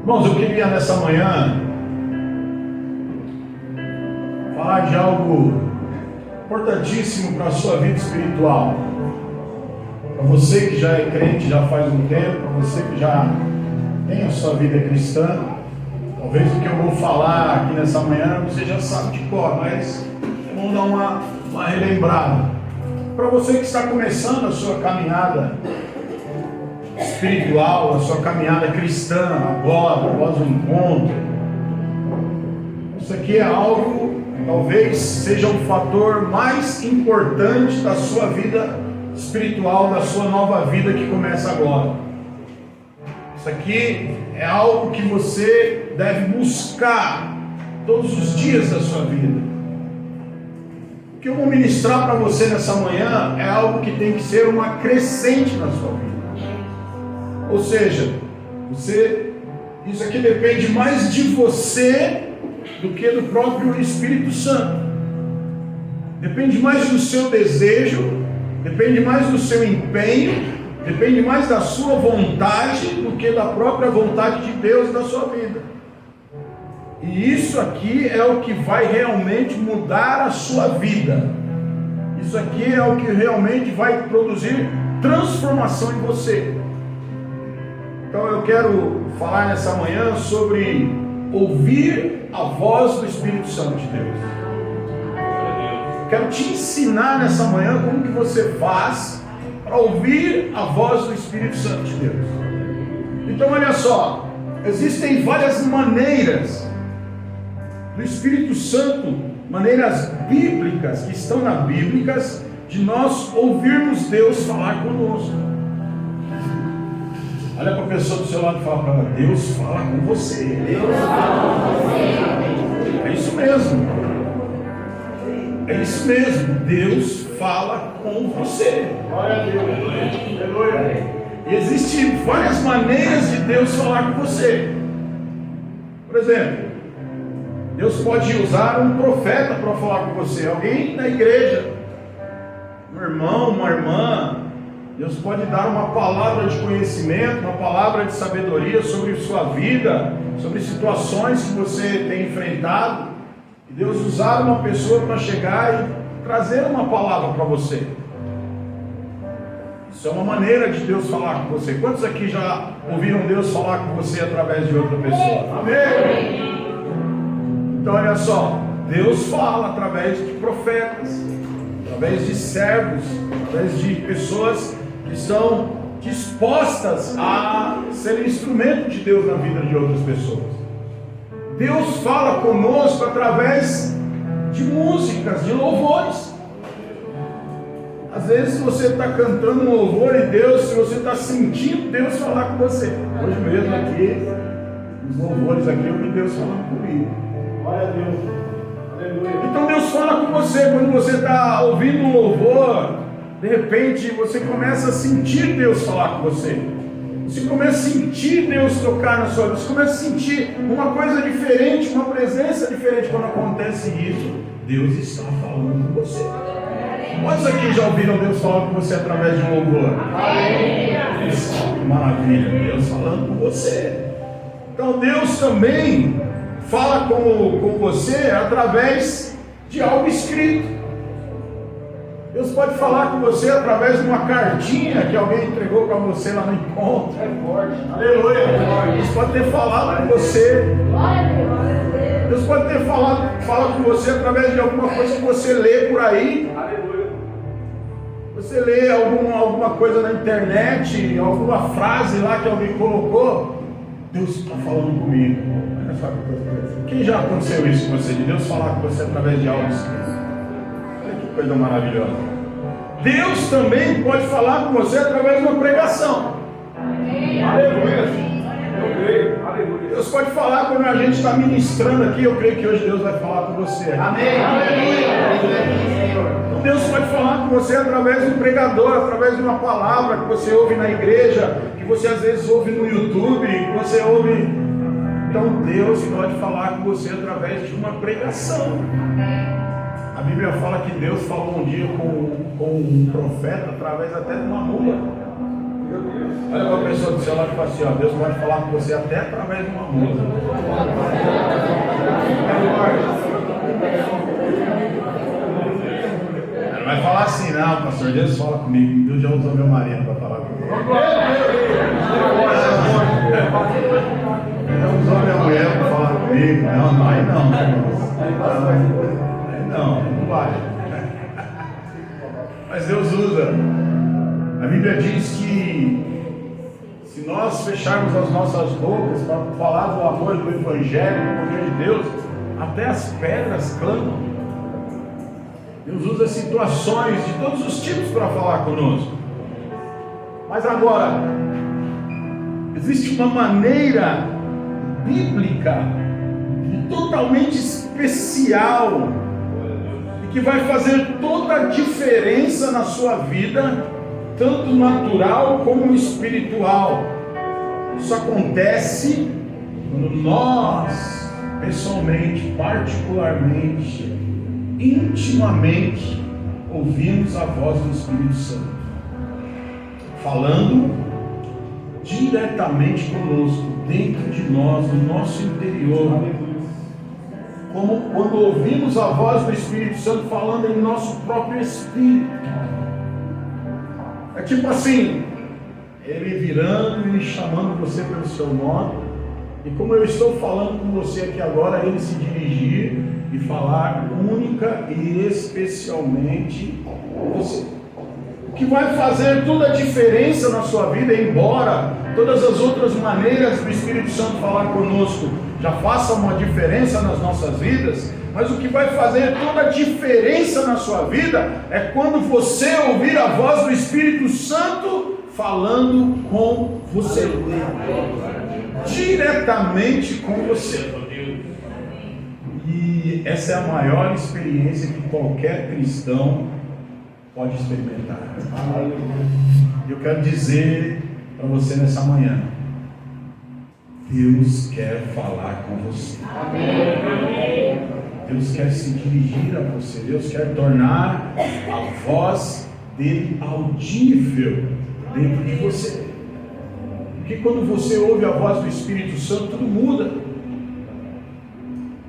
Irmãos, eu queria nessa manhã falar de algo importantíssimo para a sua vida espiritual. Para você que já é crente já faz um tempo, para você que já tem a sua vida cristã, talvez o que eu vou falar aqui nessa manhã você já sabe de cor, mas vamos dar uma relembrada. Para você que está começando a sua caminhada espiritual, a sua caminhada cristã, agora, após o encontro, isso aqui é algo, talvez seja o fator mais importante da sua vida espiritual, da sua nova vida que começa agora. Isso aqui é algo que você deve buscar todos os dias da sua vida. O que eu vou ministrar para você nessa manhã é algo que tem que ser uma crescente na sua vida. Ou seja, isso aqui depende mais de você do que do próprio Espírito Santo. Depende mais do seu desejo, depende mais do seu empenho, depende mais da sua vontade do que da própria vontade de Deus na sua vida. E isso aqui é o que vai realmente mudar a sua vida. Isso aqui é o que realmente vai produzir transformação em você. Então eu quero falar nessa manhã sobre ouvir a voz do Espírito Santo de Deus. Quero te ensinar nessa manhã como que você faz para ouvir a voz do Espírito Santo de Deus. Então olha só, existem várias maneiras do Espírito Santo, maneiras bíblicas que estão na Bíblia, de nós ouvirmos Deus falar conosco. Olha para a pessoa do seu lado e fala para ela: Deus fala com você. Deus fala com você. É isso mesmo. É isso mesmo. Deus fala com você. Glória a Deus. Aleluia. E existem várias maneiras de Deus falar com você. Por exemplo, Deus pode usar um profeta para falar com você. Alguém na igreja, um irmão, uma irmã. Deus pode dar uma palavra de conhecimento, uma palavra de sabedoria sobre sua vida, sobre situações que você tem enfrentado. E Deus usar uma pessoa para chegar e trazer uma palavra para você. Isso é uma maneira de Deus falar com você. Quantos aqui já ouviram Deus falar com você através de outra pessoa? Amém? Então olha só, Deus fala através de profetas, através de servos, através de pessoas que estão dispostas a ser instrumento de Deus na vida de outras pessoas. Deus fala conosco através de músicas, de louvores. Às vezes você está cantando um louvor e Deus, se você está sentindo Deus falar com você. Hoje mesmo aqui, os louvores aqui, eu vi Deus falando comigo. Glória a Deus. Aleluia. Então Deus fala com você quando você está ouvindo um louvor. De repente você começa a sentir Deus falar com você. Você começa a sentir Deus tocar na sua vida. Você começa a sentir uma coisa diferente, uma presença diferente. Quando acontece isso, Deus está falando com você. Quantos aqui já ouviram Deus falar com você através de um louvor? Que maravilha, Deus falando com você. Então Deus também fala com você através de algo escrito. Deus pode falar com você através de uma cartinha que alguém entregou para você lá no encontro. É forte. Aleluia. Deus pode ter falado com você. Deus pode ter falado com você através de alguma coisa que você lê por aí. Aleluia. Você lê alguma coisa na internet, alguma frase lá que alguém colocou. Deus está falando comigo. Olha só que coisa. Quem já aconteceu isso com você? De Deus falar com você através de algo escrito? Coisa maravilhosa. Deus também pode falar com você através de uma pregação. Aleluia. Eu creio. Aleluia. Deus pode falar quando a gente está ministrando aqui. Eu creio que hoje Deus vai falar com você. Amém. Então Deus pode falar com você através de um pregador, através de uma palavra que você ouve na igreja, que você às vezes ouve no YouTube, que você ouve. Então Deus pode falar com você através de uma pregação. A Bíblia fala que Deus falou um dia com um profeta através até de uma mula. Olha para a pessoa do seu lado e fala assim, ó, Deus pode falar com você até através de uma música. Não vai falar assim, não, pastor, Deus fala comigo. Deus já usou meu marido para falar comigo. Deus usou minha mulher para falar comigo. Não, aí não. Aí não vai. Mas Deus usa. A Bíblia diz que se nós fecharmos as nossas bocas para falar do amor do Evangelho, do poder de Deus, até as pedras clamam. Deus usa situações de todos os tipos para falar conosco. Mas agora, existe uma maneira bíblica e totalmente especial e que vai fazer toda a diferença na sua vida, tanto natural como espiritual. Isso acontece quando nós, pessoalmente, particularmente, intimamente, ouvimos a voz do Espírito Santo, falando diretamente conosco, dentro de nós, no nosso interior. Como quando ouvimos a voz do Espírito Santo falando em nosso próprio espírito. É tipo assim, Ele virando e me chamando você pelo seu nome, e como eu estou falando com você aqui agora, Ele se dirigir e falar única e especialmente com você. O que vai fazer toda a diferença na sua vida, embora todas as outras maneiras do Espírito Santo falar conosco já façam uma diferença nas nossas vidas, mas o que vai fazer toda a diferença na sua vida é quando você ouvir a voz do Espírito Santo falando com você, diretamente com você. E essa é a maior experiência que qualquer cristão pode experimentar. Eu quero dizer para você nessa manhã, Deus quer falar com você. Deus quer se dirigir a você. Deus quer tornar a voz dele audível dentro de você. Porque quando você ouve a voz do Espírito Santo, tudo muda.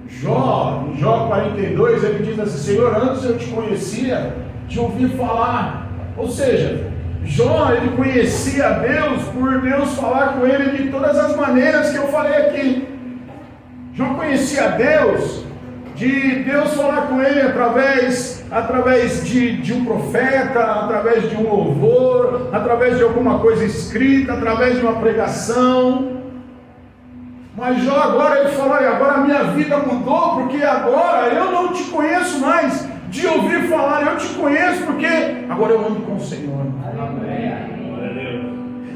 Em Jó 42, ele diz assim: Senhor, antes eu te conhecia de ouvir falar. Ou seja, Jó, ele conhecia a Deus por Deus falar com ele de todas as maneiras que eu falei aqui. Jó conhecia a Deus, de Deus falar com ele através de um profeta, através de um louvor, através de alguma coisa escrita, através de uma pregação. Mas Jó agora ele falou: agora a minha vida mudou, porque agora eu não te conheço mais de ouvir falar, eu te conheço porque agora eu ando com o Senhor.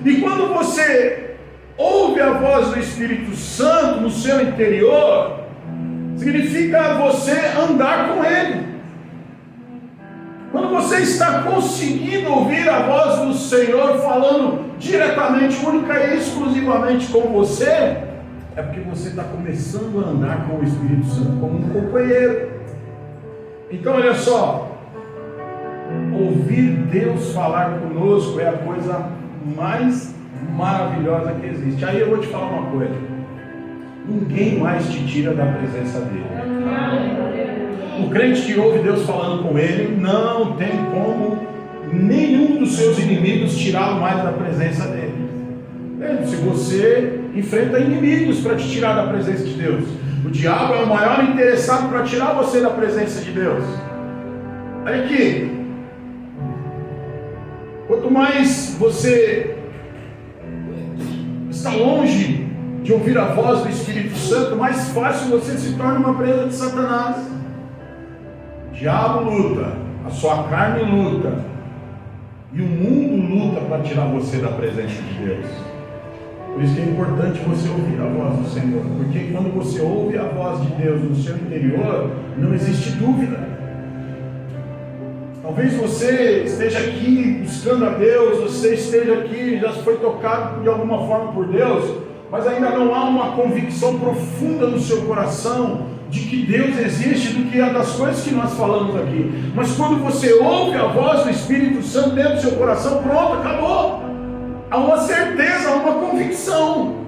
E quando você ouve a voz do Espírito Santo no seu interior, significa você andar com Ele. Quando você está conseguindo ouvir a voz do Senhor falando diretamente, única e exclusivamente com você, é porque você está começando a andar com o Espírito Santo como um companheiro. Então olha só, ouvir Deus falar conosco é a coisa mais maravilhosa que existe. Aí eu vou te falar uma coisa: ninguém mais te tira da presença dele. O crente que ouve Deus falando com ele, não tem como nenhum dos seus inimigos tirá-lo mais da presença dele. Se você enfrenta inimigos para te tirar da presença de Deus, o diabo é o maior interessado para tirar você da presença de Deus. Olha aqui, quanto mais você está longe de ouvir a voz do Espírito Santo, mais fácil você se torna uma presa de Satanás. O diabo luta, a sua carne luta, e o mundo luta para tirar você da presença de Deus. Por isso que é importante você ouvir a voz do Senhor, porque quando você ouve a voz de Deus no seu interior, não existe dúvida. Talvez você esteja aqui buscando a Deus, você esteja aqui, já foi tocado de alguma forma por Deus, mas ainda não há uma convicção profunda no seu coração de que Deus existe, do que é das coisas que nós falamos aqui. Mas quando você ouve a voz do Espírito Santo dentro do seu coração, pronto, acabou. há uma certeza, há uma convicção.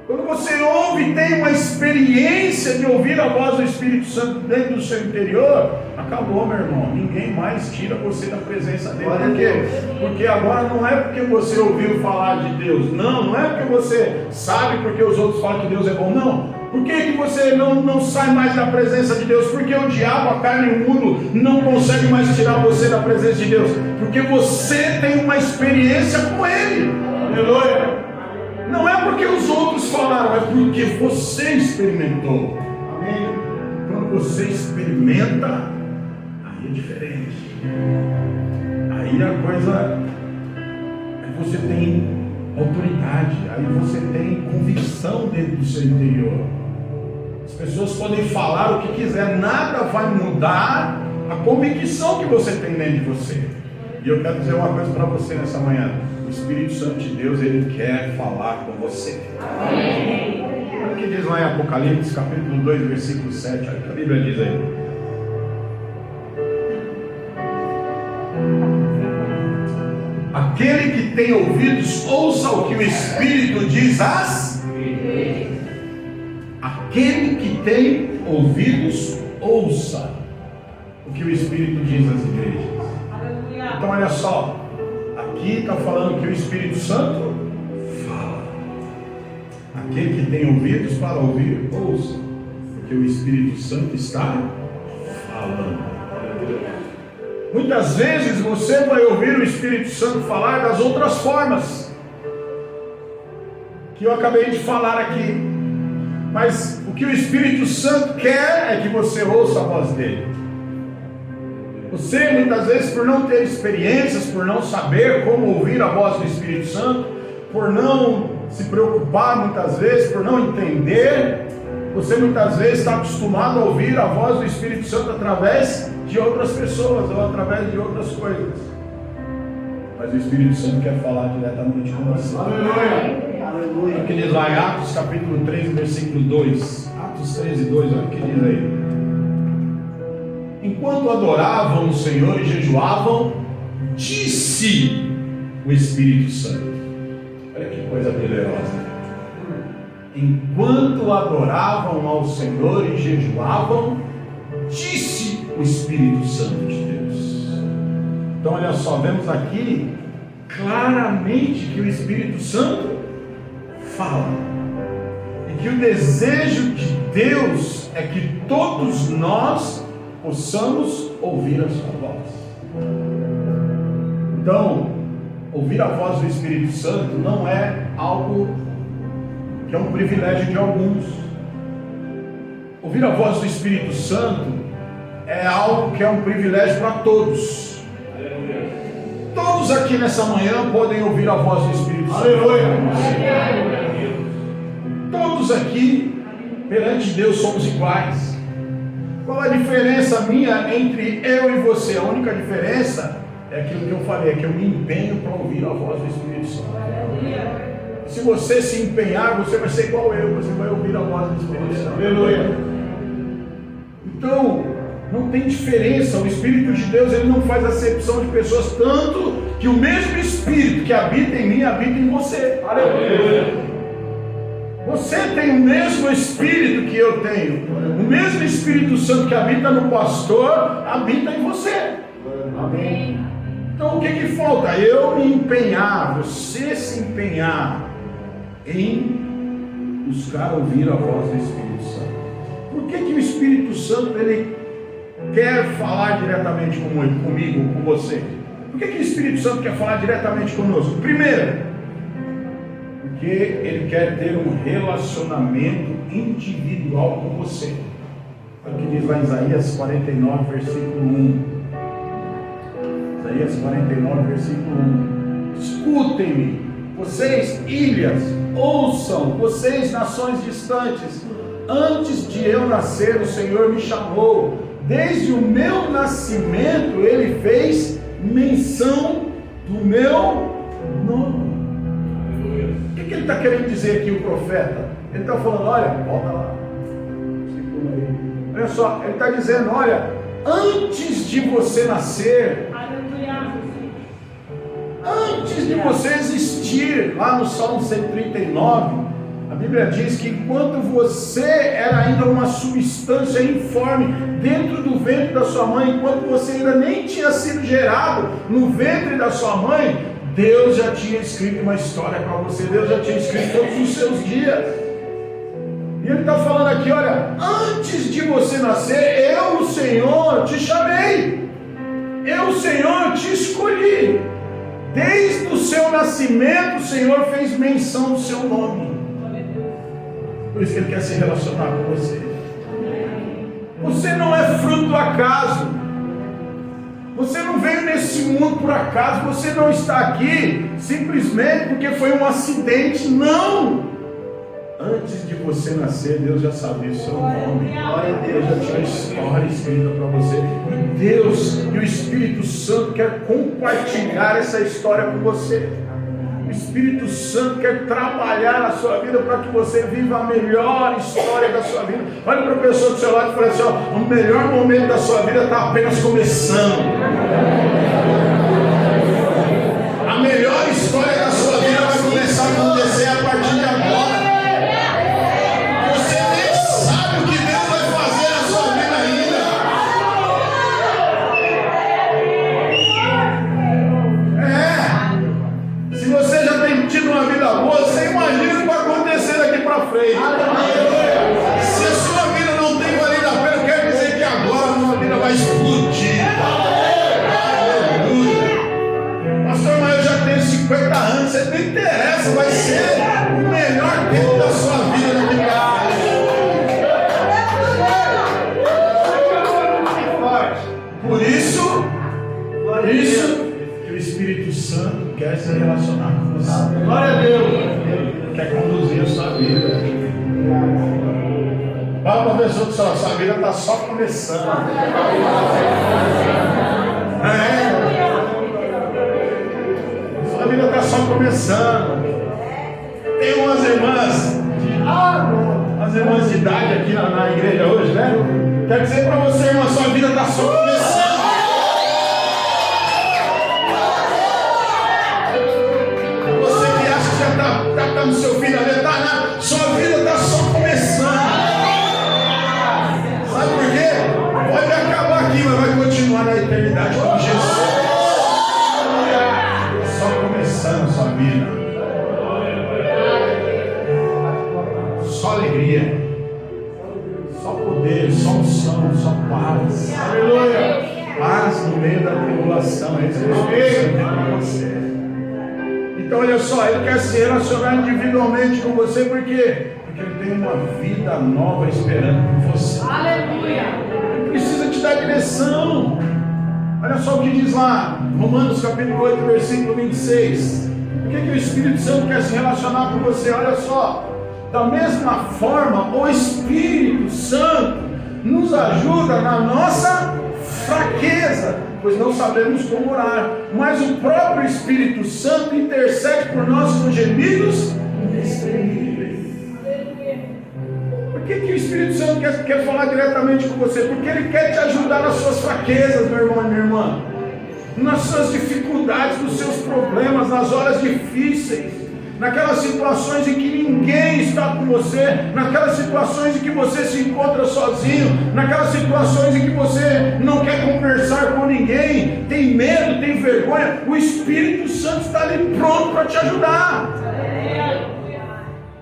Quando você ouve, tem uma experiência de ouvir a voz do Espírito Santo dentro do seu interior, acabou, meu irmão. Ninguém mais tira você da presença dele. Por quê? Porque agora não é porque você ouviu falar de Deus, não é porque você sabe porque os outros falam que Deus é bom, não. Por que você não sai mais da presença de Deus? Porque o diabo, a carne e o mundo não conseguem mais tirar você da presença de Deus. Porque você tem uma experiência com Ele. Aleluia. Não é porque os outros falaram, é porque você experimentou. Amém? Quando você experimenta, aí é diferente. Aí a coisa, aí você tem autoridade, aí você tem convicção dentro do seu interior. As pessoas podem falar o que quiser, nada vai mudar a convicção que você tem dentro de você. E eu quero dizer uma coisa para você nessa manhã. O Espírito Santo de Deus, Ele quer falar com você. Amém. Olha o que diz lá em Apocalipse, capítulo 2, versículo 7. Olha o que a Bíblia diz aí. Aquele que tem ouvidos, ouça o que o Espírito diz às igrejas. Aquele que tem ouvidos, ouça o que o Espírito diz às igrejas. Então olha só, aqui está falando que o Espírito Santo fala. Aquele que tem ouvidos para ouvir, ouça, porque o Espírito Santo está falando. Muitas vezes você vai ouvir o Espírito Santo falar das outras formas que eu acabei de falar aqui, mas o que o Espírito Santo quer é que você ouça a voz dele. Você muitas vezes, por não ter experiências, por não saber como ouvir a voz do Espírito Santo, por não se preocupar muitas vezes, por não entender, você muitas vezes está acostumado a ouvir a voz do Espírito Santo através de outras pessoas ou através de outras coisas. Mas o Espírito Santo quer falar diretamente com você. Aleluia! Olha o que diz lá em Atos capítulo 3, versículo 2. Atos 13, 2, olha o que diz aí. Enquanto adoravam o Senhor e jejuavam, disse o Espírito Santo. Olha que coisa poderosa. Enquanto adoravam ao Senhor e jejuavam, disse o Espírito Santo de Deus. Então olha só, vemos aqui claramente que o Espírito Santo fala. E que o desejo de Deus é que todos nós possamos ouvir a sua voz. Então, ouvir a voz do Espírito Santo não é algo que é um privilégio de alguns. Ouvir a voz do Espírito Santo é algo que é um privilégio para todos. Todos aqui nessa manhã podem ouvir a voz do Espírito Santo. Aleluia. Todos aqui perante Deus somos iguais. Qual a diferença minha entre eu e você? A única diferença é aquilo que eu falei, é que eu me empenho para ouvir a voz do Espírito Santo. Se você se empenhar, você vai ser igual eu, você vai ouvir a voz do Espírito Santo. Aleluia. Então, não tem diferença. O Espírito de Deus, ele não faz acepção de pessoas, tanto que o mesmo Espírito que habita em mim, habita em você. Aleluia. Você tem o mesmo Espírito que eu tenho. O mesmo Espírito Santo que habita no pastor, habita em você. Amém. Então o que falta? Eu me empenhar, você se empenhar em buscar ouvir a voz do Espírito Santo. Por que o Espírito Santo ele quer falar diretamente comigo, com você? Por que o Espírito Santo quer falar diretamente conosco? Primeiro, porque ele quer ter um relacionamento individual com você. Olha o que diz lá em Isaías 49, versículo 1. Isaías 49, versículo 1. Escutem-me, vocês ilhas, ouçam, vocês nações distantes. Antes de eu nascer, o Senhor me chamou. Desde o meu nascimento, Ele fez menção do meu nome. O que ele está querendo dizer aqui, o profeta? Ele está falando, olha, volta lá. Olha só, ele está dizendo, olha, antes de você nascer, Antes de você existir, lá no Salmo 139, a Bíblia diz que enquanto você era ainda uma substância informe dentro do ventre da sua mãe, enquanto você ainda nem tinha sido gerado no ventre da sua mãe, Deus já tinha escrito uma história para você, Deus já tinha escrito todos os seus dias. E Ele está falando aqui, olha, antes de você nascer, eu, o Senhor, te chamei, eu, o Senhor, te escolhi. Desde o seu nascimento, o Senhor fez menção do seu nome. Por isso que Ele quer se relacionar com você. Você não é fruto do acaso. Você não veio nesse mundo por acaso. Você não está aqui simplesmente porque foi um acidente. Não! Antes de você nascer, Deus já sabia o seu nome. Glória a Deus, já tinha a história escrita para você. E Deus e o Espírito Santo quer compartilhar essa história com você. O Espírito Santo quer trabalhar na sua vida para que você viva a melhor história da sua vida. Olha para a pessoa do seu lado e fala assim, ó, o melhor momento da sua vida está apenas começando. A melhor história da sua vida vai começar a acontecer a partir de agora. Uma vida boa, você imagina o que vai acontecer daqui para frente. Se a sua vida não tem valido a pena, quer dizer que agora a sua vida vai explodir. Aleluia. Pastor, mas eu já tenho 50 anos, você não interessa, vai ser o melhor tempo da sua vida daqui para frente. Por isso que o Espírito Santo quer se relacionar com você. Glória a Deus. Ele quer conduzir a sua vida. Fala para a pessoa do céu, sua vida está só começando. Sua vida está só começando. Tem umas irmãs de idade aqui na igreja hoje, né? Quer dizer para você, irmã, sua vida está só começando. Está no seu filho ali, está nada, sua vida está só começando. Sabe por quê? Pode acabar aqui, mas vai continuar na eternidade com Jesus. Só começando a sua vida. Só alegria, só poder, só unção, só paz. Aleluia. Paz no meio da tribulação. É isso que eu tenho para você. Então olha só, Ele quer se relacionar individualmente com você, por quê? Porque Ele tem uma vida nova esperando por você. Aleluia! Ele precisa te dar direção. Olha só o que diz lá, Romanos capítulo 8, versículo 26. Por que o Espírito Santo quer se relacionar com você? Olha só, da mesma forma, o Espírito Santo nos ajuda na nossa fraqueza, pois não sabemos como orar, mas o próprio Espírito Santo intercede por nós com gemidos inexprimíveis. Por que o Espírito Santo quer falar diretamente com você? Porque Ele quer te ajudar nas suas fraquezas, meu irmão e minha irmã, nas suas dificuldades, nos seus problemas, nas horas difíceis, naquelas situações em que ninguém está com você, naquelas situações em que você se encontra sozinho, naquelas situações em que você não quer conversar com ninguém, tem medo, tem vergonha, o Espírito Santo está ali pronto para te ajudar.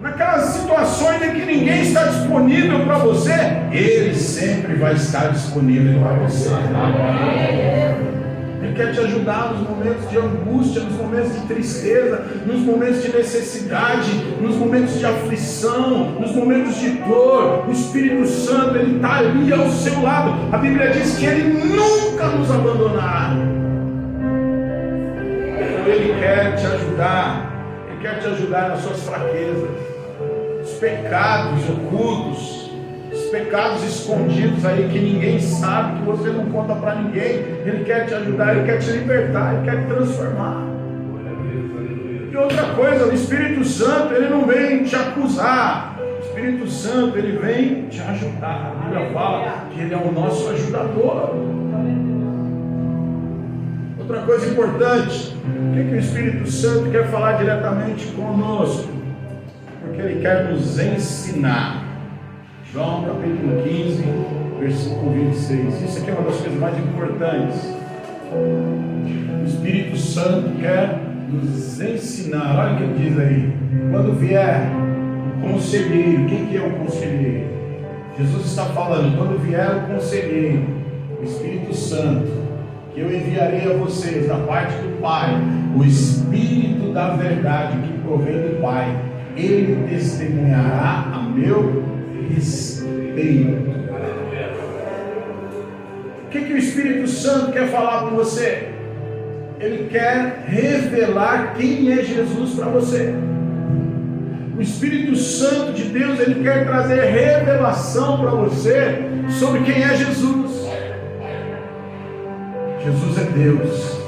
Naquelas situações em que ninguém está disponível para você, Ele sempre vai estar disponível para você. Ele quer te ajudar nos momentos de angústia, nos momentos de tristeza, nos momentos de necessidade, nos momentos de aflição, nos momentos de dor. O Espírito Santo, Ele está ali ao seu lado. A Bíblia diz que Ele nunca nos abandonará. Ele quer te ajudar. Ele quer te ajudar nas suas fraquezas, os pecados ocultos, os pecados escondidos aí que ninguém sabe, que você não conta para ninguém. Ele quer te ajudar, Ele quer te libertar, Ele quer te transformar. E outra coisa, o Espírito Santo, Ele não vem te acusar. O Espírito Santo, Ele vem te ajudar. A Bíblia fala que Ele é o nosso ajudador. Outra coisa importante, o que o Espírito Santo quer falar diretamente conosco? Porque Ele quer nos ensinar. João capítulo 15, versículo 26. Isso aqui é uma das coisas mais importantes. O Espírito Santo quer nos ensinar. Olha o que ele diz aí. Quando vier o conselheiro, quem que é o conselheiro? Jesus está falando, quando vier o conselheiro, o Espírito Santo, que eu enviarei a vocês da parte do Pai, o Espírito da verdade que provém do Pai, Ele testemunhará a meu respeito. O que o Espírito Santo quer falar com você? Ele quer revelar quem é Jesus para você. O Espírito Santo de Deus, Ele quer trazer revelação para você sobre quem é Jesus. Jesus é Deus.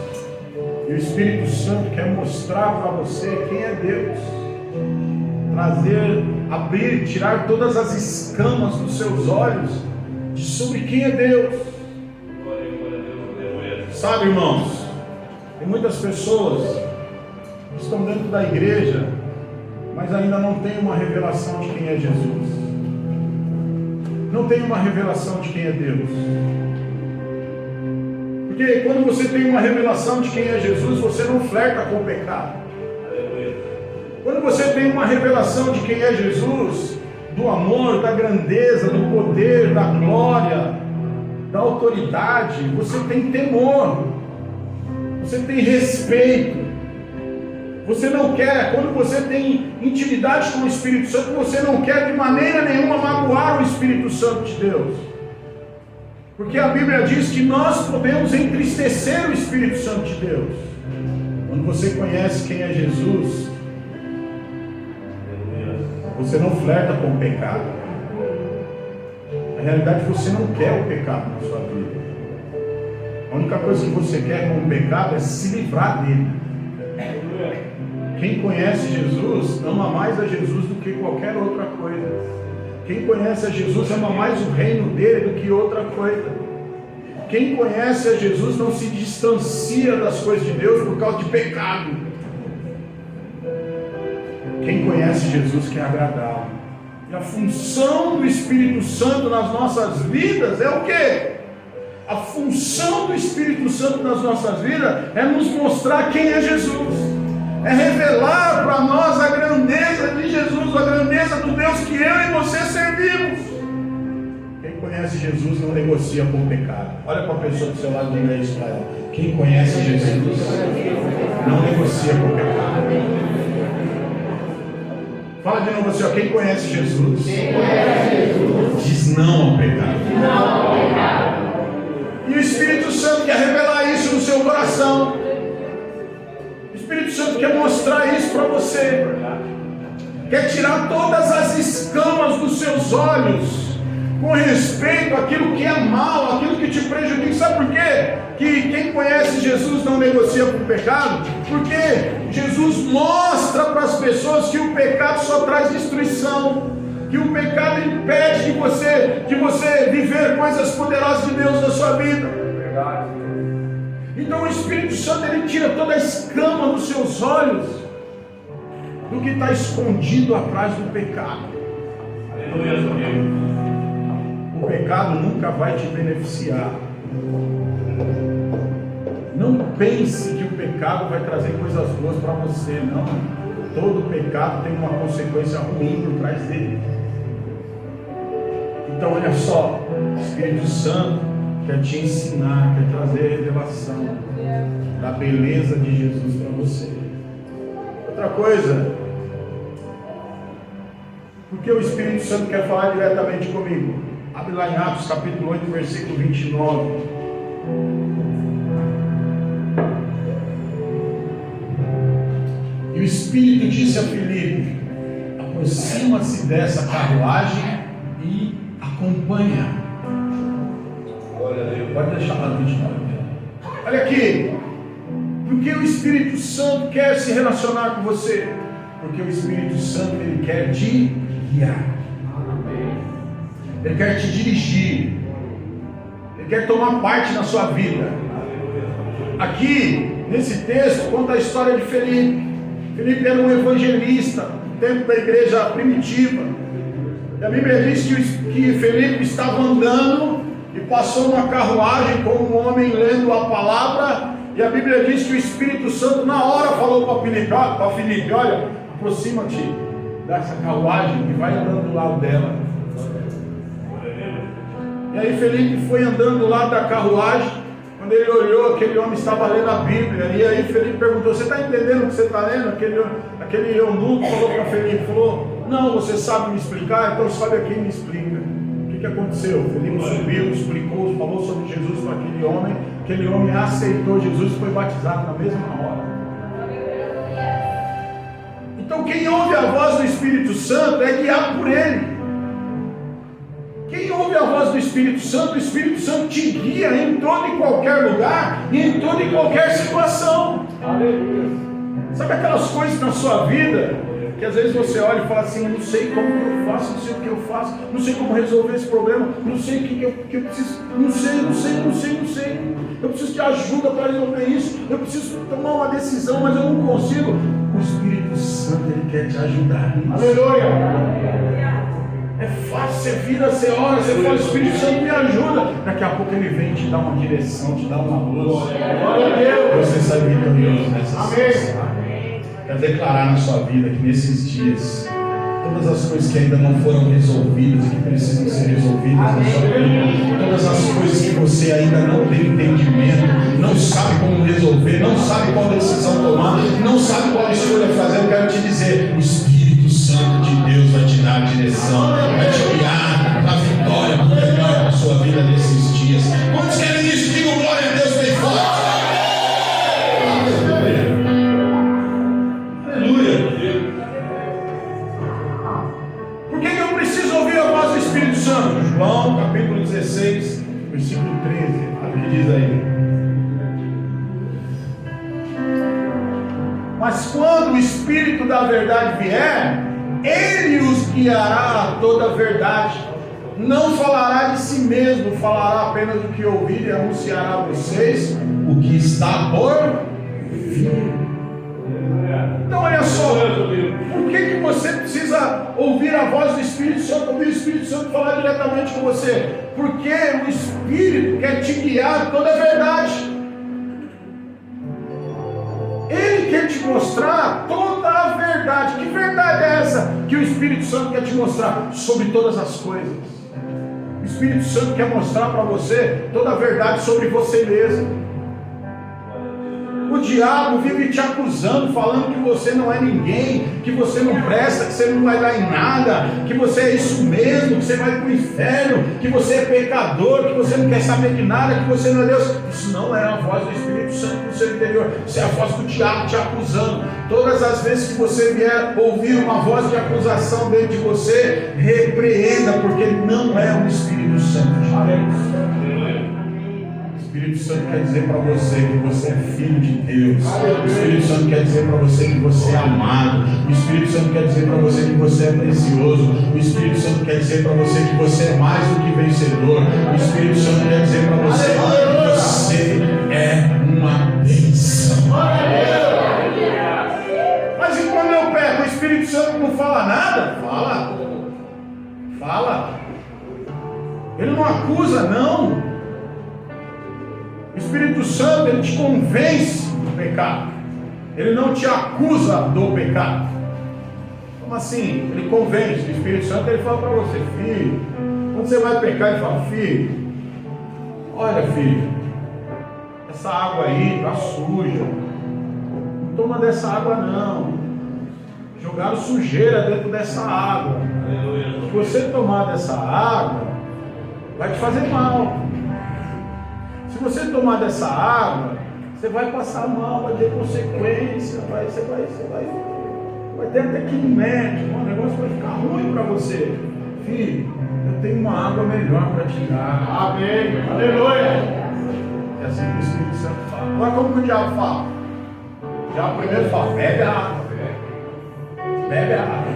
E o Espírito Santo quer mostrar para você quem é Deus. Trazer, abrir, tirar todas as escamas dos seus olhos sobre quem é Deus. Sabe, irmãos, tem muitas pessoas que estão dentro da igreja, mas ainda não tem uma revelação de quem é Jesus. Não tem uma revelação de quem é Deus. Porque quando você tem uma revelação de quem é Jesus, você não flerta com o pecado. Quando você tem uma revelação de quem é Jesus, do amor, da grandeza, do poder, da glória, da autoridade, você tem temor, você tem respeito. Você não quer, quando você tem intimidade com o Espírito Santo, você não quer de maneira nenhuma magoar o Espírito Santo de Deus. Porque a Bíblia diz que nós podemos entristecer o Espírito Santo de Deus. Quando você conhece quem é Jesus, você não flerta com o pecado. Na realidade, você não quer o pecado na sua vida. A única coisa que você quer com o pecado é se livrar dele. Quem conhece Jesus ama mais a Jesus do que qualquer outra coisa. Quem conhece a Jesus ama mais o reino dele do que outra coisa. Quem conhece a Jesus não se distancia das coisas de Deus por causa de pecado. Quem conhece Jesus quer agradá-lo. E a função do Espírito Santo nas nossas vidas é o quê? A função do Espírito Santo nas nossas vidas é nos mostrar quem é Jesus. É revelar para nós a grandeza de Jesus, a grandeza do Deus que eu e você servimos. Quem conhece Jesus não negocia com o pecado. Olha para a pessoa do seu lado e diga isso para ela. Quem conhece Jesus não negocia com o pecado. Fala de novo assim, ó. Quem conhece Jesus diz não ao pecado. E o Espírito Santo quer revelar isso no seu coração. O Espírito Santo quer mostrar isso para você. Quer tirar todas as escamas dos seus olhos com respeito àquilo que é mal, àquilo que te prejudica. Sabe por quê? Que quem conhece Jesus não negocia com o pecado? Porque Jesus mostra para as pessoas que o pecado só traz destruição, que o pecado impede de você viver coisas poderosas de Deus na sua vida. Então o Espírito Santo, ele tira toda a escama dos seus olhos do que está escondido atrás do pecado. O pecado nunca vai te beneficiar. Não pense que o pecado vai trazer coisas boas para você, não. Todo pecado tem uma consequência ruim por trás dele. Então olha só, o Espírito Santo quer te ensinar, quer trazer a revelação da beleza de Jesus para você. Outra coisa, porque o Espírito Santo quer falar diretamente comigo. Abre lá em Atos capítulo 8, versículo 29. E o Espírito disse a Filipe: aproxima-se dessa carruagem e acompanha. Pode deixar lá no 29. Olha aqui. Porque o Espírito Santo quer se relacionar com você? Porque o Espírito Santo, ele quer te guiar. Ele quer te dirigir. Ele quer tomar parte na sua vida. aqui, nesse texto, conta a história de Felipe. Felipe era um evangelista, no tempo da igreja primitiva. E a Bíblia diz que Felipe estava andando e passou uma carruagem com um homem lendo a palavra. E a Bíblia diz que o Espírito Santo na hora falou para Felipe: olha, aproxima-te dessa carruagem e vai andando do lado dela. E aí Felipe foi andando do lado da carruagem. Quando ele olhou, aquele homem estava lendo a Bíblia. E aí Felipe perguntou: você está entendendo o que você está lendo? Aquele eunuco falou para Felipe, falou: não, você sabe me explicar? Então sobe aqui e me explica. O que aconteceu? Felipe subiu, explicou, falou sobre Jesus para aquele homem. Aquele homem aceitou Jesus e foi batizado na mesma hora. Então quem ouve a voz do Espírito Santo é guiado por ele. Quem ouve a voz do Espírito Santo, o Espírito Santo te guia em todo e qualquer lugar, e em toda e qualquer situação. Aleluia. Sabe aquelas coisas na sua vida, que às vezes você olha e fala assim: eu não sei como eu faço, não sei o que eu faço, não sei como resolver esse problema, não sei o que eu preciso, não sei. Eu preciso de ajuda para resolver isso, eu preciso tomar uma decisão, mas eu não consigo. O Espírito Santo, ele quer te ajudar nisso. Aleluia. É fácil, você vira, você ora, você fala: Espírito Santo me ajuda. Daqui a pouco ele vem te dar uma direção, te dar uma luz. Glória a Deus. Você sai vitorioso nessa situação. Quero declarar na sua vida que nesses dias, todas as coisas que ainda não foram resolvidas, que precisam ser resolvidas na sua vida, todas as coisas que você ainda não tem entendimento, não sabe como resolver, não sabe qual decisão tomar, não sabe qual escolha fazer, eu quero te dizer: o Espírito Santo de Deus vai te dar a direção, vai te guiar para a vitória, para o melhor na sua vida nesses dias. Quantos querem isso? Digam glória a Deus bem forte. Espírito Santo, João capítulo 16, versículo 13, olha o que diz aí: mas quando o Espírito da verdade vier, ele os guiará a toda a verdade, não falará de si mesmo, falará apenas o que ouvir e anunciará a vocês o que está por vir. Então olha só, por que você precisa ouvir a voz do Espírito Santo, ouvir o Espírito Santo falar diretamente com você? Porque o Espírito quer te guiar a toda a verdade. Ele quer te mostrar toda a verdade. Que verdade é essa que o Espírito Santo quer te mostrar? Sobre todas as coisas. O Espírito Santo quer mostrar para você toda a verdade sobre você mesmo. O diabo vive te acusando, falando que você não é ninguém, que você não presta, que você não vai dar em nada, que você é isso mesmo, que você vai para o inferno, que você é pecador, que você não quer saber de nada, que você não é Deus. Isso não é a voz do Espírito Santo no seu interior, isso é a voz do diabo te acusando. Todas as vezes que você vier ouvir uma voz de acusação dentro de você, repreenda, porque não é o Espírito Santo de Deus. O Espírito Santo quer dizer para você que você é filho de Deus. O Espírito Santo quer dizer para você que você é amado. O Espírito Santo quer dizer para você que você é precioso. O Espírito Santo quer dizer para você que você é mais do que vencedor. O Espírito Santo quer dizer para você que você é uma bênção. Mas e quando eu peco, o Espírito Santo não fala nada? Fala. Ele não acusa, não. O Espírito Santo, ele te convence do pecado. Ele não te acusa do pecado. Como assim? Ele convence. O Espírito Santo, ele fala para você: filho, quando você vai pecar, ele fala: filho, olha, filho, essa água aí está suja, não toma dessa água não. Jogaram sujeira dentro dessa água. Se você tomar dessa água, vai te fazer mal. Se você tomar dessa água, você vai passar mal, vai ter consequência, você vai ter até que ir no médico, o negócio vai ficar ruim para você. Filho, eu tenho uma água melhor para te dar. Amém, aleluia. É assim que o Espírito Santo fala. Agora como que o diabo fala? O diabo primeiro fala: bebe a água. Bebe a água.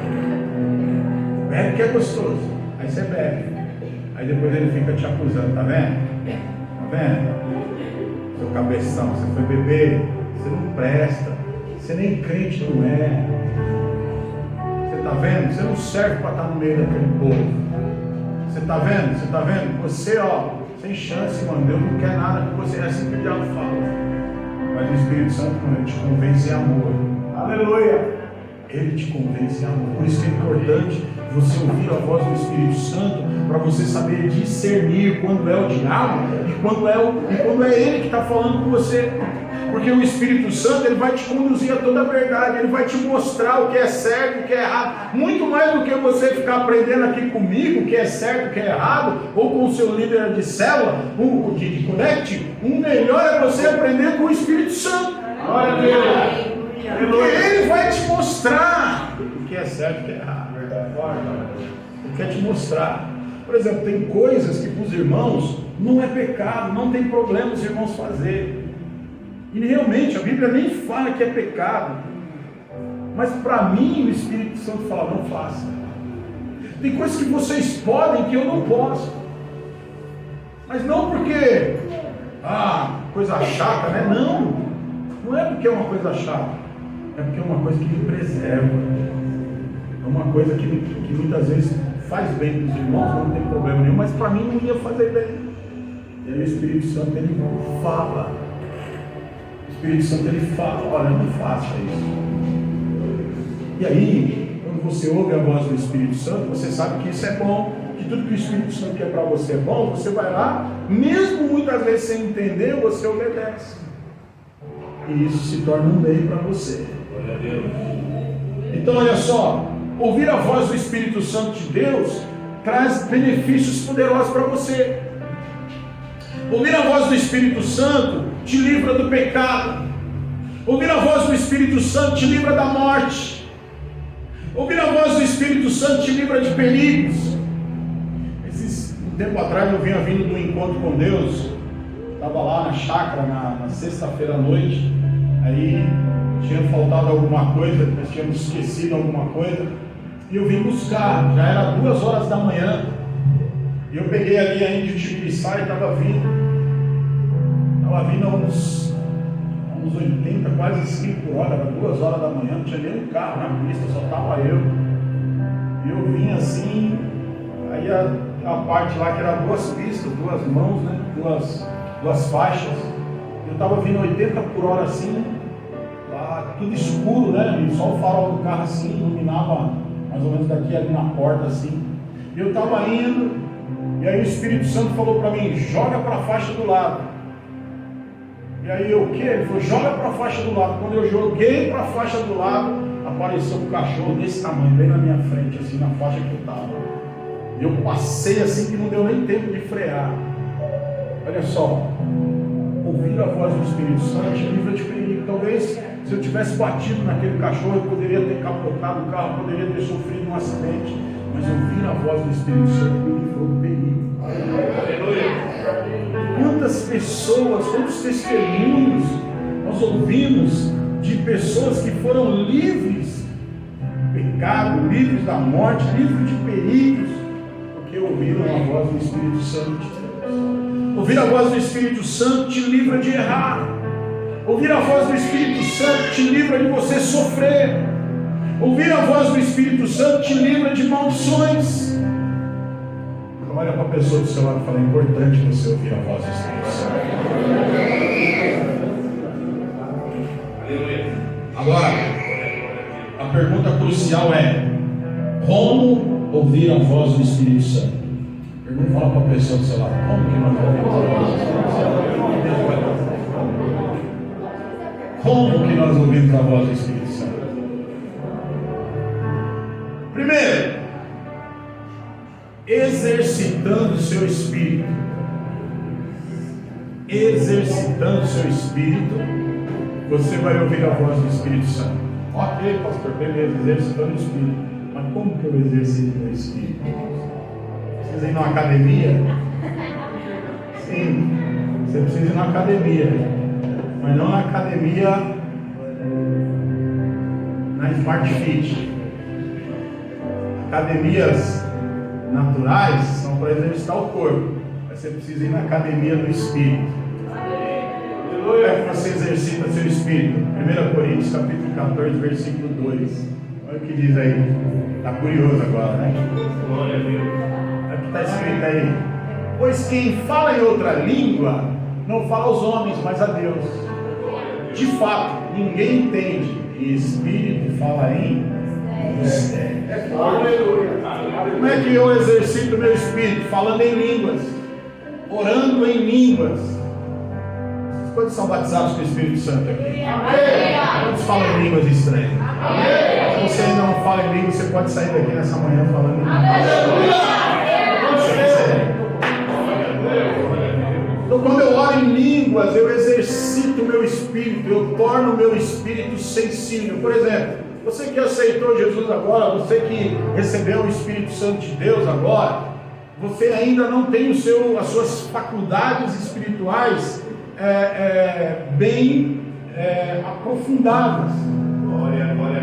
Bebe que é gostoso. Aí você bebe. Aí depois ele fica te acusando, tá vendo? Tá vendo? seu cabeção, você foi beber, você não presta, você nem crente não é. Você está vendo? Você não serve para estar no meio daquele povo. Você está vendo? Você está vendo? Você, sem chance, mano. Deus não quer nada com você. É assim que o diabo fala. Mas o Espírito Santo não, ele te convence em amor. Aleluia! Ele te convence em amor. Por isso que é importante você ouvir a voz do Espírito Santo, para você saber discernir quando é o diabo e quando é ele que está falando com você. Porque o Espírito Santo, ele vai te conduzir a toda a verdade, ele vai te mostrar o que é certo e o que é errado, muito mais do que você ficar aprendendo aqui comigo o que é certo e o que é errado, ou com o seu líder de célula, de Connect. O melhor é você aprender com o Espírito Santo. Glória a Deus. Porque ele vai te mostrar o que é certo e o que é errado. Ele quer te mostrar. Por exemplo, tem coisas que para os irmãos não é pecado, não tem problema os irmãos fazerem. E realmente a Bíblia nem fala que é pecado. Mas para mim o Espírito Santo fala, não faça. Tem coisas que vocês podem que eu não posso. Mas não porque, coisa chata, né? Não é porque é uma coisa chata. É porque é uma coisa que me preserva. É uma coisa que muitas vezes faz bem para os irmãos, não tem problema nenhum, mas para mim não ia fazer bem. E aí o Espírito Santo, ele fala. O Espírito Santo, ele fala, olha, não faça isso. E aí, quando você ouve a voz do Espírito Santo, você sabe que isso é bom, que tudo que o Espírito Santo quer para você é bom, você vai lá, mesmo muitas vezes sem entender, você obedece. E isso se torna um bem para você. Glória a Deus. Então olha só, ouvir a voz do Espírito Santo de Deus traz benefícios poderosos para você. Ouvir a voz do Espírito Santo te livra do pecado. Ouvir a voz do Espírito Santo te livra da morte. Ouvir a voz do Espírito Santo te livra de perigos. Um tempo atrás eu vinha vindo do encontro com Deus. Estava lá na chácara na sexta-feira à noite. Aí tinha faltado alguma coisa, nós tínhamos esquecido alguma coisa. E eu vim buscar, já era 2 horas da manhã. E eu peguei ali a Índio Tibiriçá e estava vindo. Estava vindo a uns 80, quase 5 por hora, era 2 horas da manhã, não tinha nenhum carro na pista, só estava eu. E eu vim assim, aí a parte lá que era 2 pistas, 2 mãos, né? Duas faixas. Eu estava vindo 80 por hora assim, lá, tudo escuro, né? E só o farol do carro assim, iluminava mais ou menos daqui ali na porta assim. E eu estava indo, e aí o Espírito Santo falou para mim, joga para a faixa do lado. E aí eu, o quê? Ele falou, joga para a faixa do lado. Quando eu joguei para a faixa do lado, apareceu um cachorro desse tamanho, bem na minha frente, assim, na faixa que eu estava. E eu passei assim que não deu nem tempo de frear. Olha só, ouvir a voz do Espírito Santo te livra de perigo. Talvez se eu tivesse batido naquele cachorro, eu poderia ter capotado o carro, poderia ter sofrido um acidente. Mas ouvir a voz do Espírito Santo me livrou do perigo. Quantas pessoas, quantos testemunhos nós ouvimos de pessoas que foram livres do pecado, livres da morte, livres de perigos, porque ouviram a voz do Espírito Santo de Deus. Ouvir a voz do Espírito Santo te livra de errar. Ouvir a voz do Espírito Santo te livra de você sofrer. Ouvir a voz do Espírito Santo te livra de maldições. Então olha para a pessoa do seu lado e fala, é importante você ouvir a voz do Espírito Santo. Agora, a pergunta crucial é, como ouvir a voz do Espírito Santo? Pergunta, fala para a pessoa do seu lado, como que nós ouvimos a voz do Espírito Santo? Como que nós ouvimos a voz do Espírito Santo? Primeiro, exercitando o seu espírito. Exercitando o seu espírito, você vai ouvir a voz do Espírito Santo. Ok, pastor, beleza, exercitando o espírito. Mas como que eu exercito o meu espírito? Precisa ir numa academia? Sim, você precisa ir na academia. Mas não na academia, na Smart Fit. Academias naturais são para exercitar o corpo, mas você precisa ir na academia do Espírito. Como é que você exercita seu espírito? 1 Coríntios capítulo 14, versículo 2. Olha o que diz aí. Está curioso agora, né? Glória a Deus. Olha o que está escrito aí. Pois quem fala em outra língua não fala aos homens, mas a Deus. De fato, ninguém entende. E espírito fala em mistério. Como é que eu exercito meu espírito? Falando em línguas, orando em línguas. Quantos são batizados com o Espírito Santo aqui? Quantos falam em línguas estranhas? Se você ainda não fala em línguas, você pode sair daqui nessa manhã falando em línguas. Então, quando eu oro em línguas, eu exercito o meu espírito, eu torno o meu espírito sensível. Por exemplo, você que aceitou Jesus agora, você que recebeu o Espírito Santo de Deus agora, você ainda não tem as suas faculdades espirituais bem aprofundadas.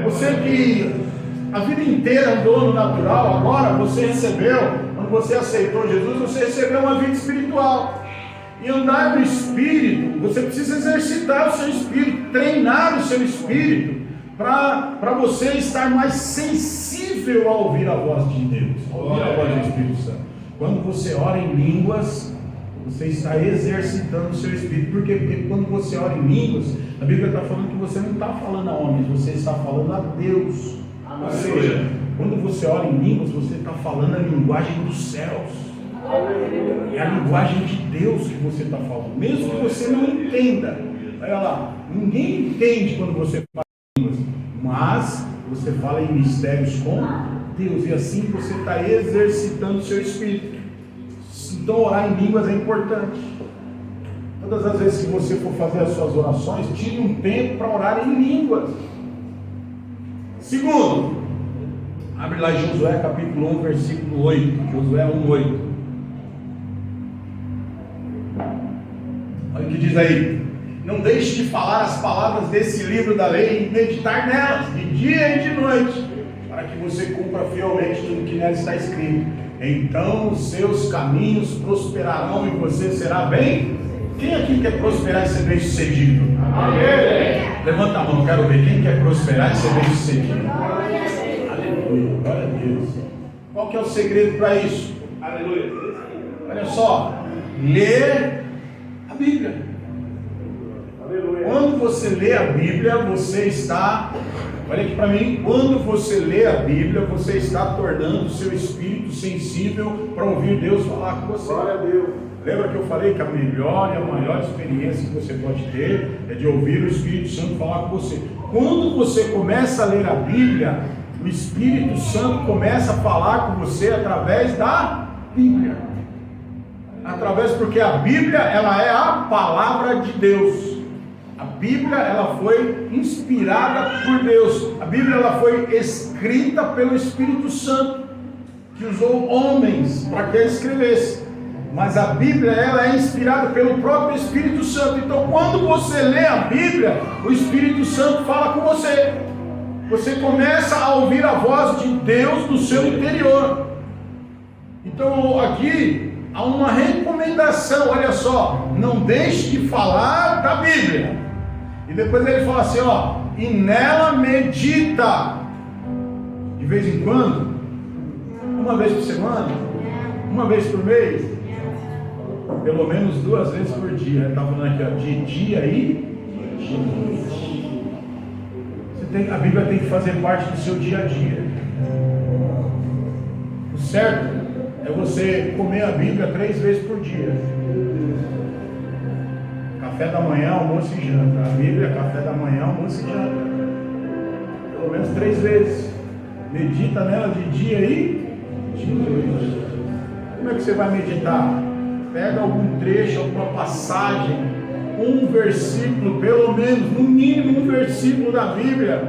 Você que a vida inteira andou no natural, agora você recebeu, quando você aceitou Jesus, você recebeu uma vida espiritual. E andar no Espírito, você precisa exercitar o seu espírito, treinar o seu espírito, para você estar mais sensível a ouvir a voz de Deus, a ouvir a voz do Espírito Santo. Quando você ora em línguas, você está exercitando o seu espírito. Por quê? Porque quando você ora em línguas, a Bíblia está falando que você não está falando a homens, você está falando a Deus. Ou seja, quando você ora em línguas, você está falando a linguagem dos céus. É a linguagem de Deus que você está falando, mesmo que você não entenda. Olha lá, ninguém entende quando você fala em línguas, mas você fala em mistérios com Deus, e assim você está exercitando o seu espírito. Então orar em línguas é importante. Todas as vezes que você for fazer as suas orações, tire um tempo para orar em línguas. Segundo, abre lá em Josué capítulo 1, versículo 8. Josué 1, 8. Olha o que diz aí. Não deixe de falar as palavras desse livro da lei e meditar nelas de dia e de noite, para que você cumpra fielmente tudo que nela está escrito. Então os seus caminhos prosperarão e você será bem. Quem aqui quer prosperar e ser bem sucedido? Amém. Levanta a mão, quero ver quem quer prosperar e ser bem sucedido. Aleluia, glória a Deus. Qual que é o segredo para isso? Aleluia. Olha só, ler a Bíblia. Aleluia. Quando você lê a Bíblia, você está, olha aqui para mim, quando você lê a Bíblia, você está tornando o seu espírito sensível para ouvir Deus falar com você. Glória a Deus. Lembra que eu falei que a melhor e a maior experiência que você pode ter é de ouvir o Espírito Santo falar com você. Quando você começa a ler a Bíblia, o Espírito Santo começa a falar com você através da Bíblia. Porque a Bíblia, ela é a palavra de Deus. A Bíblia, ela foi inspirada por Deus. A Bíblia, ela foi escrita pelo Espírito Santo, que usou homens para que escrevesse. Mas a Bíblia, ela é inspirada pelo próprio Espírito Santo. Então, quando você lê a Bíblia, o Espírito Santo fala com você. Você começa a ouvir a voz de Deus no seu interior. Então, aqui há uma recomendação, olha só, não deixe de falar da Bíblia. E depois ele fala assim, ó, e nela medita, de vez em quando, uma vez por semana, uma vez por mês, pelo menos 2 vezes por dia. Ele está falando aqui, ó, de dia e de noite. A Bíblia tem que fazer parte do seu dia a dia. O certo é você comer a Bíblia 3 vezes por dia. Café da manhã, almoço e janta. A Bíblia, café da manhã, almoço e janta. Pelo menos 3 vezes. Medita nela de dia e de noite. Como é que você vai meditar? Pega algum trecho, alguma passagem, um versículo, pelo menos, no mínimo um versículo da Bíblia.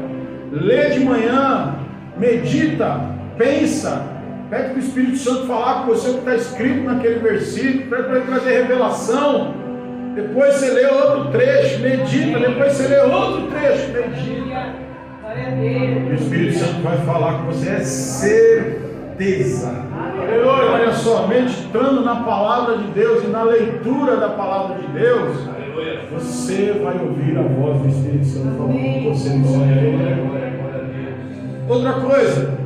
Lê de manhã, medita, pensa, pede para o Espírito Santo falar com você o que está escrito naquele versículo, para ele trazer revelação. Depois você lê outro trecho, medita, depois você lê outro trecho, medita. E o Espírito Santo vai falar com você, é certeza. Olha só, meditando na palavra de Deus e na leitura da palavra de Deus, Você vai ouvir a voz do Espírito Santo falando com você no sonho. Outra coisa,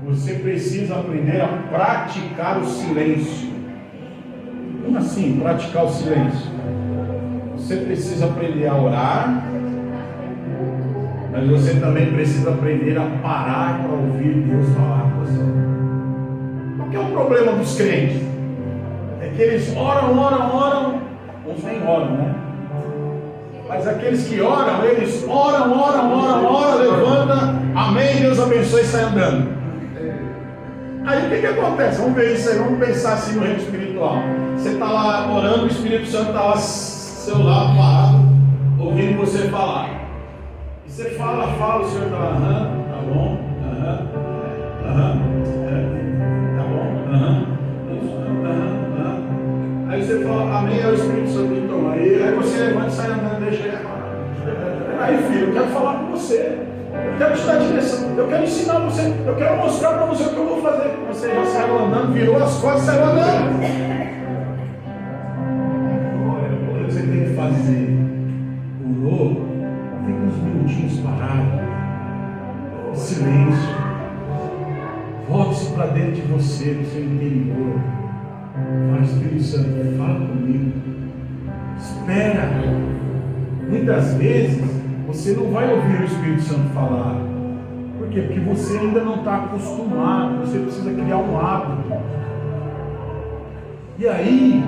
você precisa aprender a praticar o silêncio. Como assim, praticar o silêncio? Você precisa aprender a orar, mas você também precisa aprender a parar para ouvir Deus falar com você. Qual que é o problema dos crentes? É que eles oram, uns nem oram, né? Mas aqueles que oram, eles oram, levanta, amém, Deus abençoe e sai andando. Aí o que acontece? Vamos ver isso aí, vamos pensar assim no reino espiritual. Você está lá orando, o Espírito Santo está lá ao seu lado, parado, ouvindo você falar. E você fala, o Senhor está lá, tá bom, Aí você fala, amém, é o Espírito Santo que toma. Aí você levanta e sai andando, deixa ele. Aí filho, eu quero falar com você. Eu quero te dar direção. Eu quero ensinar você. Eu quero mostrar para você o que eu vou fazer. Você já saiu andando, virou as costas e saiu andando. O que você tem que fazer? Orou, fica uns minutinhos parado. Silêncio. Volte-se para dentro de você, do seu interior. Fala, Espírito Santo, fala comigo. Espera. Muitas vezes você não vai ouvir o Espírito Santo falar. Por quê? Porque você ainda não está acostumado. Você precisa criar um hábito. E aí,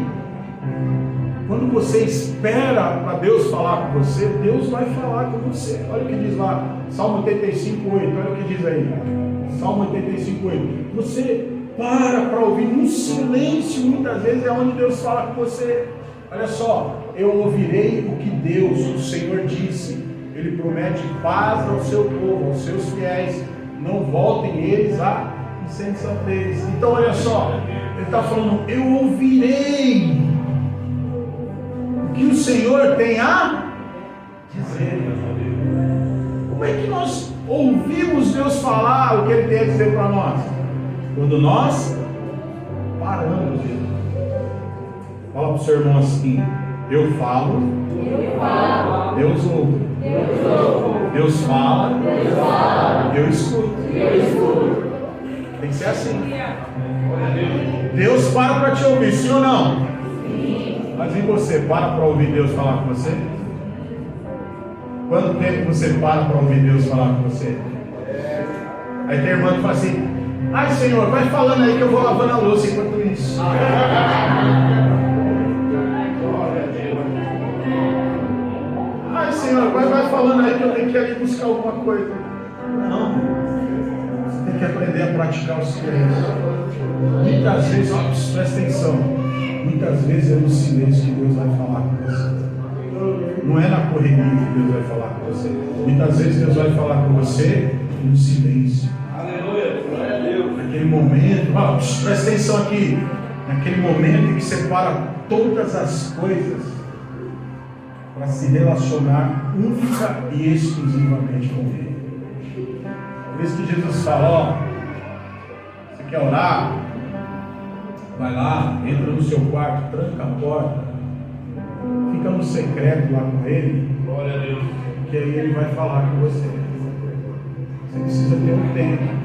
quando você espera para Deus falar com você, Deus vai falar com você. Olha o que diz lá, Salmo 85:8. Olha o que diz aí. Salmo 85:8. Você para ouvir no silêncio, muitas vezes é onde Deus fala com você. Olha só, eu ouvirei o que Deus, o Senhor, disse. Ele promete paz ao seu povo, aos seus fiéis. Não voltem eles à insensatez. Então olha só, ele está falando, eu ouvirei o que o Senhor tem a dizer. Como é que nós ouvimos Deus falar o que Ele tem a dizer para nós? Quando nós paramos. Fala para o seu irmão assim, eu falo, Deus ouve. Deus fala, eu escuto. Tem que ser assim. Deus para te ouvir, sim ou não? Sim. Mas e você, para ouvir Deus falar com você? Quanto tempo você para ouvir Deus falar com você? Aí tem irmão que fala assim, ai Senhor, vai falando aí que eu vou lavando a louça enquanto isso. Ai Senhor, vai falando aí que eu tenho que ir ali buscar alguma coisa. Não, você tem que aprender a praticar o silêncio. Muitas vezes, presta atenção, muitas vezes é no silêncio que Deus vai falar com você. Não é na correria que Deus vai falar com você. Muitas vezes Deus vai falar com você no silêncio. Naquele momento, presta atenção aqui, naquele momento em que separa todas as coisas para se relacionar única e exclusivamente com Ele. Por isso que Jesus fala, você quer orar? Vai lá, entra no seu quarto, tranca a porta, fica no secreto lá com Ele, glória a Deus, que aí Ele vai falar com você. Você precisa ter um tempo.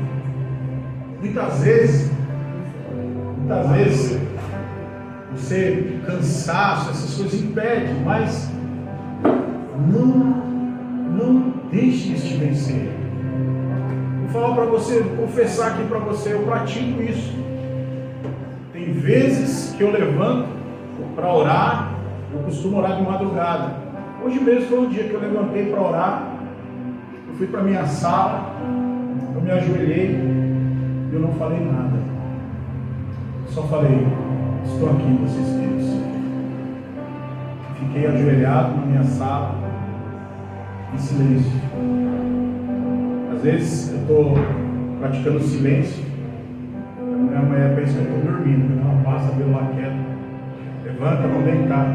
Muitas vezes, você, cansaço, essas coisas impedem, mas não deixe isso te vencer. Vou falar para você, vou confessar aqui para você, eu pratico isso. Tem vezes que eu levanto para orar, eu costumo orar de madrugada. Hoje mesmo foi um dia que eu levantei para orar, eu fui para minha sala, eu me ajoelhei, eu não falei nada. Só falei, estou aqui, vocês queridos. Fiquei ajoelhado na minha sala, em silêncio. Às vezes eu estou praticando silêncio. A minha mulher pensa que eu estou dormindo. Ela passa pelo laquete. Levanta, vamos deitar.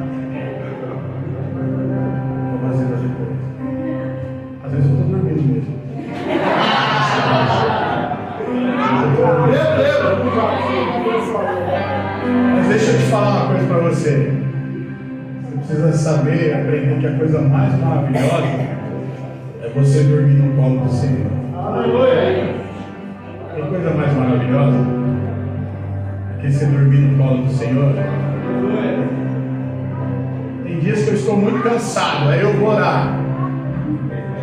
Vou fazer depois. Às vezes eu estou dormindo mesmo. Mas deixa eu te falar uma coisa para você. Você precisa saber, aprender que a coisa mais maravilhosa é você dormir no colo do Senhor. Aleluia! Tem coisa mais maravilhosa do que você dormir no colo do Senhor? Tem dias que eu estou muito cansado, aí eu vou orar.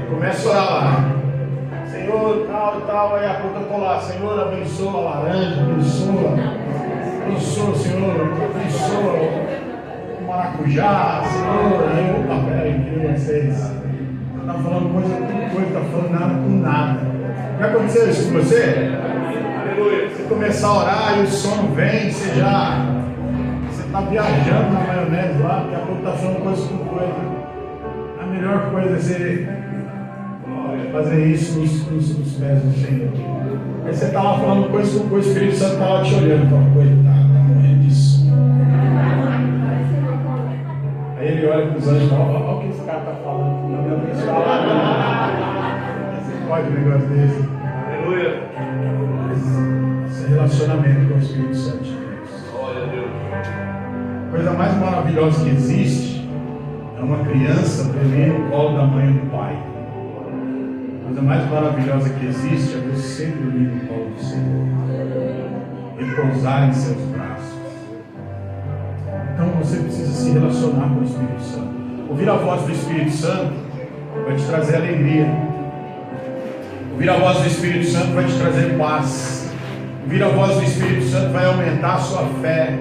Começo a orar lá. Senhor, tal e tal, aí a pouco eu estou lá. Senhor, abençoa a laranja, abençoa, Senhor, abençoa o maracujá, Senhor. Aí eu, opa, peraí, que vocês. Não está falando coisa com coisa, está falando nada com nada. Já aconteceu isso com você? Aleluia. Você começar a orar e o sono vem, você está viajando na maionese lá, daqui a pouco está falando coisa com coisa. A melhor coisa é você fazer isso nos pés do Senhor. Aí você está lá falando coisa com coisa, o Espírito Santo está lá te olhando, fala, coitado, está morrendo de sono. Aí ele olha para os anjos e fala, olha o que esse cara está falando, não me abençoa. Você pode um negócio desse. Aleluia. Esse é relacionamento com o Espírito Santo de Deus. Glória a Deus. A coisa mais maravilhosa que existe é uma criança dormir no colo da mãe e do pai. A coisa mais maravilhosa que existe é você dormir no colo do Senhor e pousar em seus braços. Então você precisa se relacionar com o Espírito Santo. Ouvir a voz do Espírito Santo vai te trazer alegria. Ouvir a voz do Espírito Santo vai te trazer paz. Ouvir a voz do Espírito Santo vai aumentar a sua fé.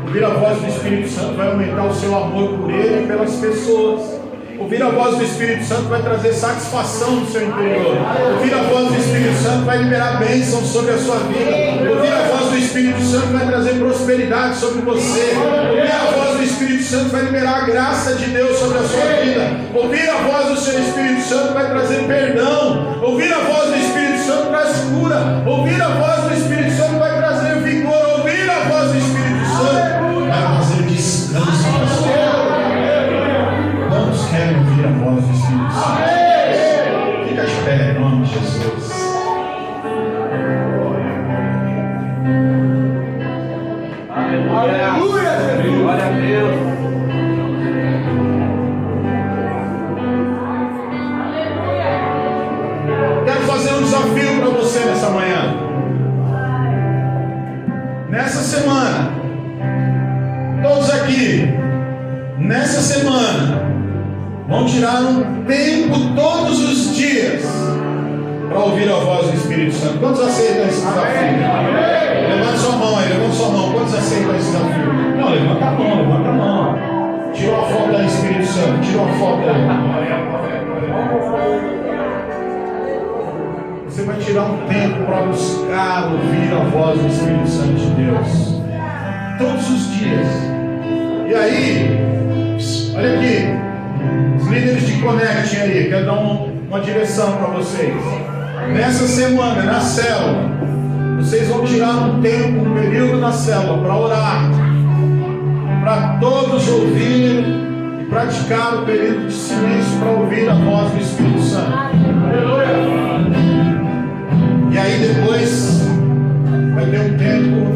Ouvir a voz do Espírito Santo vai aumentar o seu amor por Ele e pelas pessoas. Ouvir a voz do Espírito Santo vai trazer satisfação no seu interior. Ouvir a voz do Espírito Santo vai liberar bênção sobre a sua vida. Ouvir a voz do Espírito Santo vai trazer prosperidade sobre você. Ouvir a voz do Espírito Santo vai liberar a graça de Deus sobre a sua vida. Ouvir a voz do seu Espírito Santo vai trazer perdão. Ouvir a voz do Espírito Santo traz cura. Ouvir a voz do Espírito Santo vai trazer vigor. Ouvir a voz do Espírito Santo vai trazer descanso para a sua vida. Quantos querem ouvir a voz do Espírito Santo? Fica de pé em nome de Jesus. Aleluia! Glória a Deus! Quero fazer um desafio para você nessa manhã. Nessa semana, todos aqui, nessa semana, vão tirar um tempo todos os dias para ouvir a voz do Espírito Santo. Quantos aceitam esse desafio? Levante sua mão aí, levante sua mão. Quantos aceitam esse desafio? Não, levanta a mão, levanta a mão. Tira uma foto aí, Espírito Santo. Tira uma foto aí. Você vai tirar um tempo para buscar ouvir a voz do Espírito Santo de Deus. Todos os dias. E aí, olha aqui. Os líderes de Connect aí, quero dar uma direção para vocês. Nessa semana, na célula, vocês vão tirar um tempo, um período na célula para orar, para todos ouvirem e praticar o período de silêncio para ouvir a voz do Espírito Santo. E aí depois vai ter um tempo,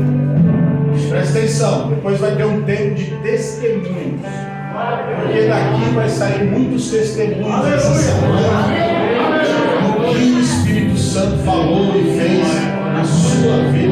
presta atenção, depois vai ter um tempo de testemunhos. Porque daqui vai sair muitos testemunhos essa semana do que o Espírito Santo falou e fez na sua vida.